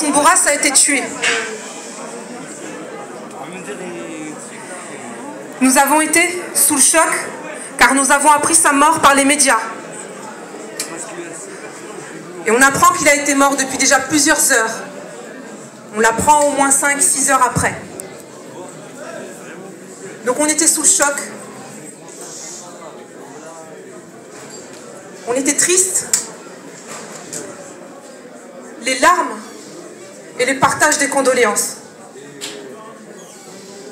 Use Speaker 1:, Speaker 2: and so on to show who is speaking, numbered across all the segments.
Speaker 1: Bourras a été tué. Nous avons été sous le choc car nous avons appris sa mort par les médias. Et on apprend qu'il a été mort depuis déjà plusieurs heures. On l'apprend au moins 5-6 heures après. Donc on était sous le choc. On était triste. Les larmes et les partages des condoléances.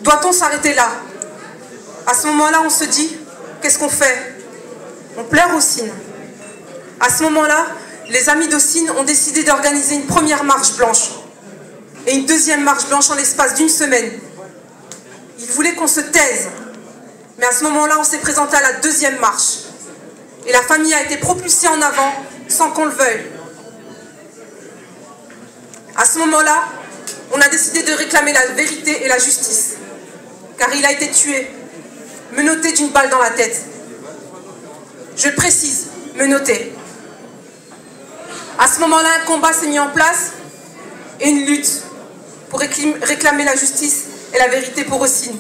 Speaker 1: Doit-on s'arrêter là? À ce moment-là, on se dit, qu'est-ce qu'on fait? On pleure Hocine. À ce moment-là, les amis d'Hocine ont décidé d'organiser une première marche blanche et une deuxième marche blanche en l'espace d'une semaine. Ils voulaient qu'on se taise, mais à ce moment-là, on s'est présenté à la deuxième marche. Et la famille a été propulsée en avant sans qu'on le veuille. À ce moment-là, on a décidé de réclamer la vérité et la justice, car il a été tué, menotté d'une balle dans la tête. Je le précise, menotté. À ce moment-là, un combat s'est mis en place et une lutte pour réclamer la justice et la vérité pour Hocine.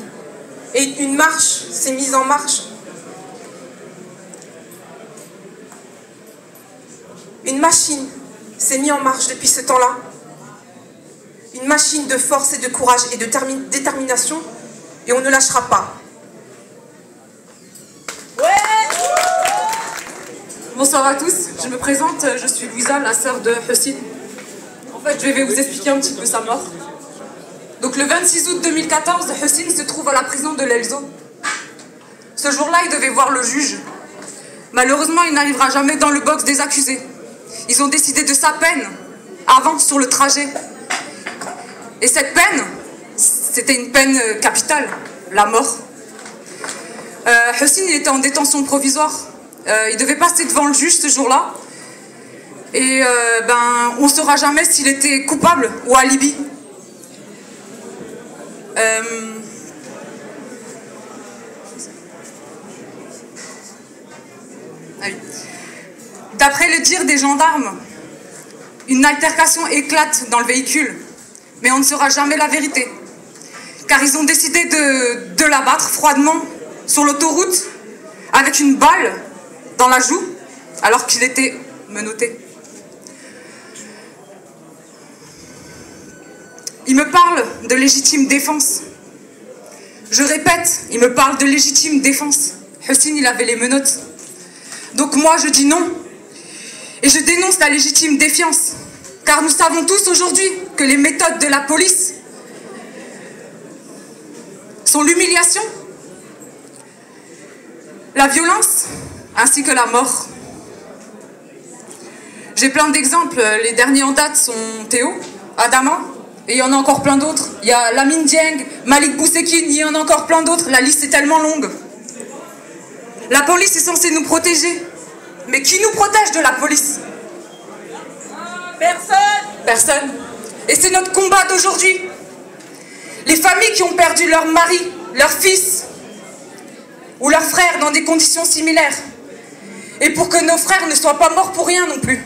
Speaker 1: Et une marche s'est mise en marche. Une machine s'est mise en marche depuis ce temps-là. Une machine de force et de courage et de détermination, et on ne lâchera pas.
Speaker 2: Bonsoir à tous, je me présente, je suis Louisa, la sœur de Hocine. En fait, je vais vous expliquer un petit peu sa mort. Donc le 26 août 2014, Hocine se trouve à la prison de l'Elzo. Ce jour-là, il devait voir le juge. Malheureusement, il n'arrivera jamais dans le box des accusés. Ils ont décidé de sa peine, avant, sur le trajet. Et cette peine, c'était une peine capitale, la mort. Hocine, il était en détention provisoire. Il devait passer devant le juge ce jour-là. Et on ne saura jamais s'il était coupable ou alibi. D'après le dire des gendarmes, une altercation éclate dans le véhicule. Mais on ne saura jamais la vérité. Car ils ont décidé de l'abattre froidement sur l'autoroute avec une balle dans la joue alors qu'il était menotté. Il me parle de légitime défense. Je répète, il me parle de légitime défense. Hocine, il avait les menottes. Donc moi, je dis non. Et je dénonce la légitime défiance. Car nous savons tous aujourd'hui que les méthodes de la police sont l'humiliation, la violence, ainsi que la mort. J'ai plein d'exemples. Les derniers en date sont Théo, Adama, et il y en a encore plein d'autres. Il y a Lamine Dieng, Malik Boussekine, il y en a encore plein d'autres. La liste est tellement longue. La police est censée nous protéger. Mais qui nous protège de la police?
Speaker 1: Personne.
Speaker 2: Personne. Et c'est notre combat d'aujourd'hui. Les familles qui ont perdu leur mari, leur fils ou leur frère dans des conditions similaires. Et pour que nos frères ne soient pas morts pour rien non plus.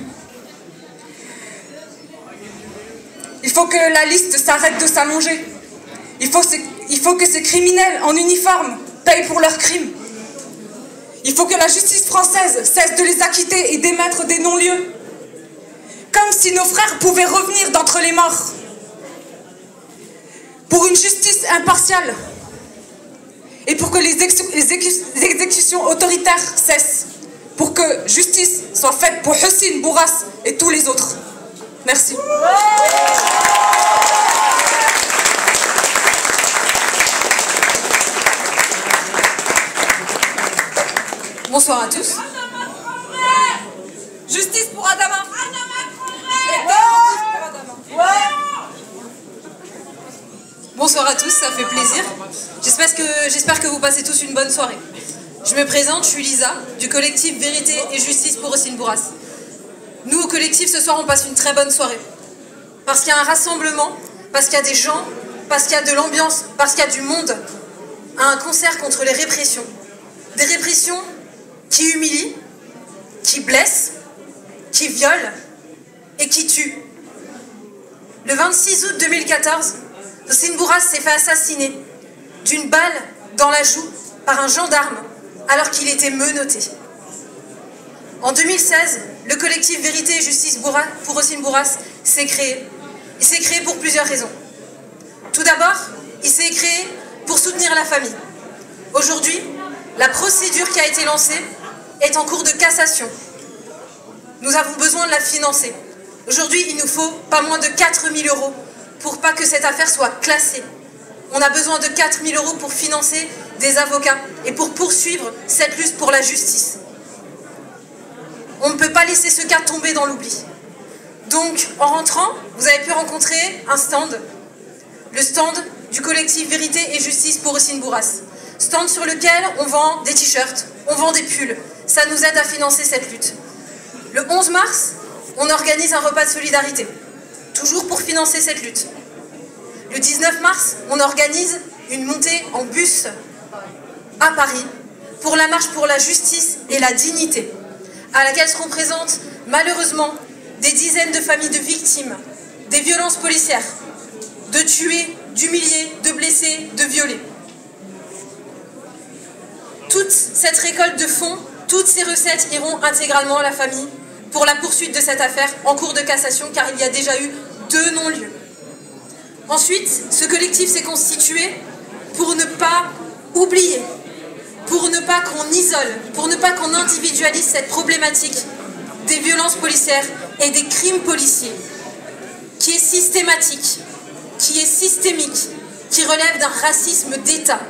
Speaker 2: Il faut que la liste s'arrête de s'allonger. Il faut que ces criminels en uniforme payent pour leurs crimes. Il faut que la justice française cesse de les acquitter et d'émettre des non-lieux. Comme si nos frères pouvaient revenir d'entre les morts. Pour une justice impartiale. Et pour que les exécutions autoritaires cessent. Pour que justice soit faite pour Hocine Bourras et tous les autres. Merci.
Speaker 3: Bonsoir à tous. Justice pour Adama. Bonsoir à tous, ça fait plaisir. J'espère que vous passez tous une bonne soirée. Je me présente, je suis Lisa, du collectif Vérité et Justice pour Hocine Bourras. Nous, au collectif, ce soir, on passe une très bonne soirée. Parce qu'il y a un rassemblement, parce qu'il y a des gens, parce qu'il y a de l'ambiance, parce qu'il y a du monde. Un concert contre les répressions. Des répressions qui humilient, qui blessent, qui violent et qui tuent. Le 26 août 2014, Hossein Bourras s'est fait assassiner d'une balle dans la joue par un gendarme alors qu'il était menotté. En 2016, le collectif Vérité et Justice pour Hossein Bourras s'est créé. Il s'est créé pour plusieurs raisons. Tout d'abord, il s'est créé pour soutenir la famille. Aujourd'hui, la procédure qui a été lancée est en cours de cassation. Nous avons besoin de la financer. Aujourd'hui, il nous faut pas moins de 4 000 € pour pas que cette affaire soit classée. On a besoin de 4 000 € pour financer des avocats et pour poursuivre cette lutte pour la justice. On ne peut pas laisser ce cas tomber dans l'oubli. Donc, en rentrant, vous avez pu rencontrer un stand, le stand du collectif Vérité et Justice pour Hossein Bourras. Stand sur lequel on vend des t-shirts, on vend des pulls. Ça nous aide à financer cette lutte. Le 11 mars, on organise un repas de solidarité, toujours pour financer cette lutte. Le 19 mars, on organise une montée en bus à Paris pour la marche pour la justice et la dignité, à laquelle seront présentes malheureusement des dizaines de familles de victimes, des violences policières, de tués, d'humiliés, de blessés, de violés. Toute cette récolte de fonds, toutes ces recettes iront intégralement à la famille pour la poursuite de cette affaire en cours de cassation, car il y a déjà eu 2 non-lieux. Ensuite, ce collectif s'est constitué pour ne pas oublier, pour ne pas qu'on isole, pour ne pas qu'on individualise cette problématique des violences policières et des crimes policiers, qui est systématique, qui est systémique, qui relève d'un racisme d'État.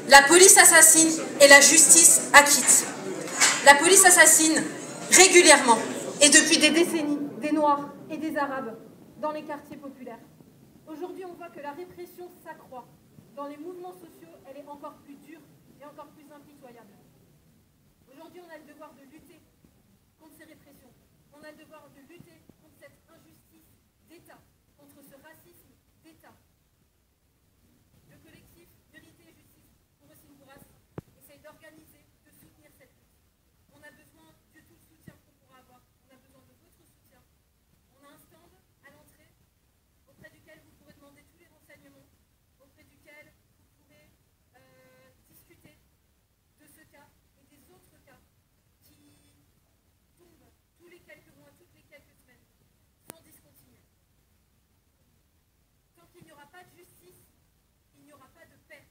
Speaker 3: La police assassine et la justice acquitte. La police assassine régulièrement et depuis des décennies des Noirs et des Arabes dans les quartiers populaires. Aujourd'hui, on voit que la répression s'accroît. Dans les mouvements sociaux, elle est encore plus dure et encore plus impitoyable. Aujourd'hui, on a le devoir de lutter contre ces répressions. On a le devoir de lutter contre cette injustice d'État, contre ce racisme d'État. Le collectif Vérité et Justice pour Hossein Bourras essaye d'organiser, de soutenir cette lutte. On a besoin de tout le soutien qu'on pourra avoir. On a besoin de votre soutien. On a un stand à l'entrée auprès duquel vous pourrez demander tous les renseignements, auprès duquel vous pourrez discuter de ce cas et des autres cas qui tombent tous les quelques mois, toutes les quelques semaines, sans discontinuer. Tant qu'il n'y aura pas de justice, il n'y aura pas de paix.